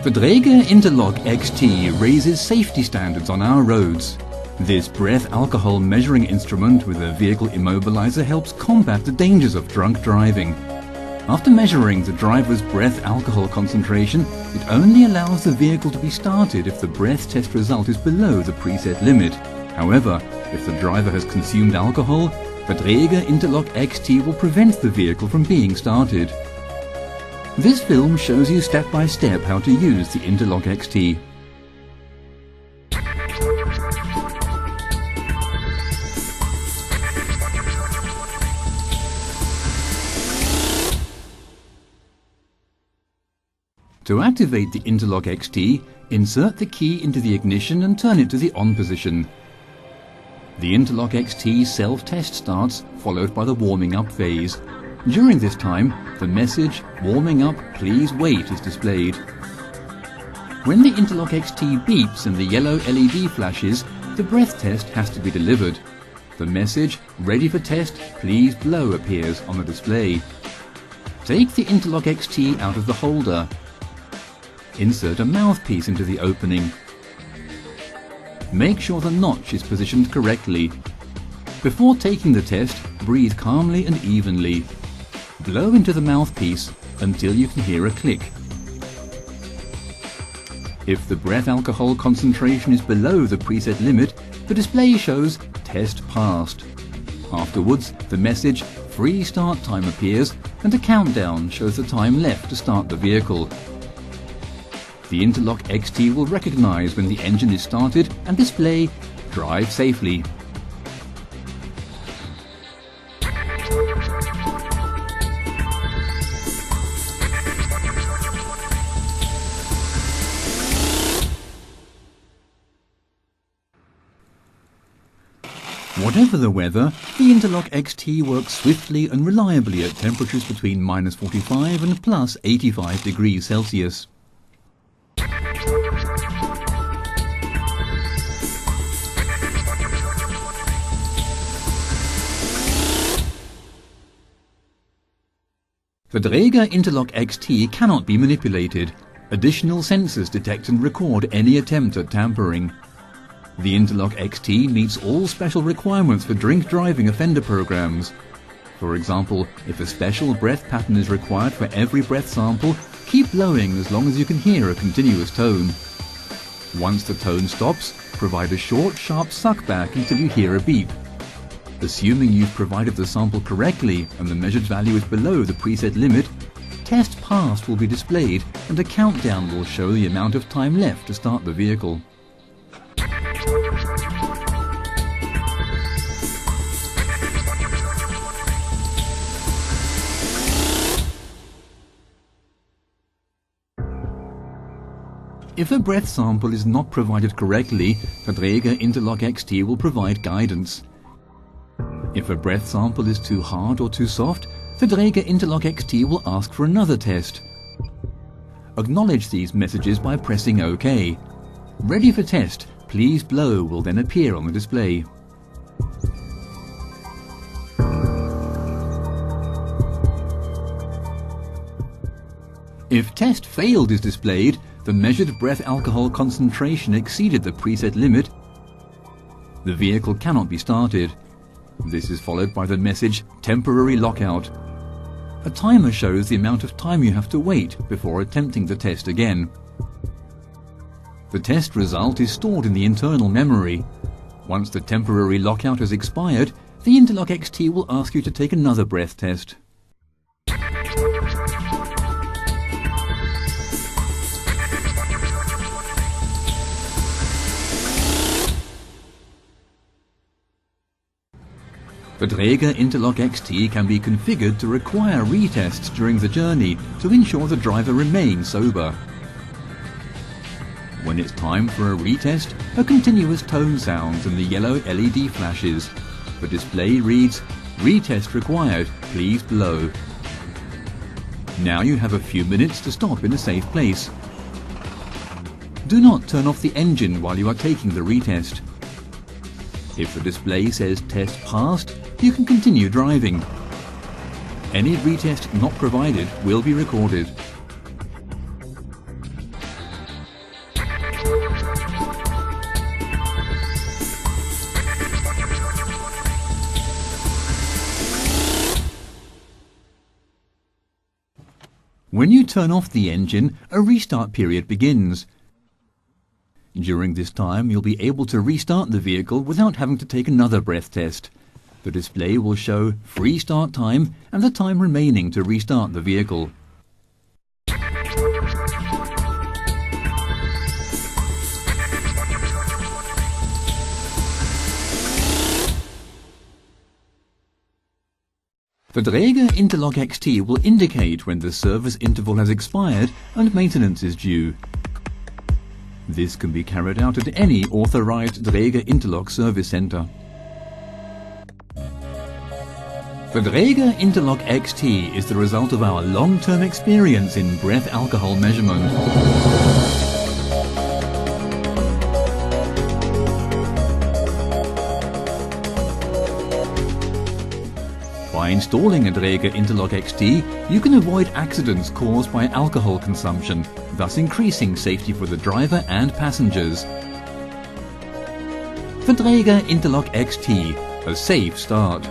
The Dräger Interlock XT raises safety standards on our roads. This breath alcohol measuring instrument with a vehicle immobilizer helps combat the dangers of drunk driving. After measuring the driver's breath alcohol concentration, it only allows the vehicle to be started if the breath test result is below the preset limit. However, if the driver has consumed alcohol, the Dräger Interlock XT will prevent the vehicle from being started. This film shows you step by step how to use the Interlock XT. To activate the Interlock XT, insert the key into the ignition and turn it to the on position. The Interlock XT self-test starts, followed by the warming up phase. During this time, the message, "Warming up, please wait," is displayed. When the Interlock XT beeps and the yellow LED flashes, the breath test has to be delivered. The message, "Ready for test, please blow," appears on the display. Take the Interlock XT out of the holder. Insert a mouthpiece into the opening. Make sure the notch is positioned correctly. Before taking the test, breathe calmly and evenly. Blow into the mouthpiece until you can hear a click. If the breath alcohol concentration is below the preset limit, the display shows "Test passed." Afterwards, the message "Free start time" appears and a countdown shows the time left to start the vehicle. The Interlock XT will recognize when the engine is started and display "Drive safely." Whatever the weather, the Interlock XT works swiftly and reliably at temperatures between -45 and +85 degrees Celsius. The Dräger Interlock XT cannot be manipulated. Additional sensors detect and record any attempt at tampering. The Interlock XT meets all special requirements for drink driving offender programs. For example, if a special breath pattern is required for every breath sample, keep blowing as long as you can hear a continuous tone. Once the tone stops, provide a short, sharp suck back until you hear a beep. Assuming you've provided the sample correctly and the measured value is below the preset limit, "Test passed" will be displayed and a countdown will show the amount of time left to start the vehicle. If a breath sample is not provided correctly, the Dräger Interlock XT will provide guidance. If a breath sample is too hard or too soft, the Dräger Interlock XT will ask for another test. Acknowledge these messages by pressing OK. "Ready for test, please blow" will then appear on the display. If "Test failed" is displayed, the measured breath alcohol concentration exceeded the preset limit. The vehicle cannot be started. This is followed by the message "Temporary lockout." A timer shows the amount of time you have to wait before attempting the test again. The test result is stored in the internal memory. Once the temporary lockout has expired, the Interlock XT will ask you to take another breath test. The Dräger Interlock XT can be configured to require retests during the journey to ensure the driver remains sober. When it's time for a retest, a continuous tone sounds and the yellow LED flashes. The display reads, "Retest required, please blow." Now you have a few minutes to stop in a safe place. Do not turn off the engine while you are taking the retest. If the display says "Test passed," you can continue driving. Any retest not provided will be recorded. When you turn off the engine, a restart period begins. During this time, you'll be able to restart the vehicle without having to take another breath test. The display will show free start time and the time remaining to restart the vehicle. The Dräger Interlock XT will indicate when the service interval has expired and maintenance is due. This can be carried out at any authorized Dräger Interlock service center. The Dräger Interlock XT is the result of our long-term experience in breath alcohol measurement. By installing a Dräger Interlock XT, you can avoid accidents caused by alcohol consumption, thus increasing safety for the driver and passengers. The Dräger Interlock XT, a safe start.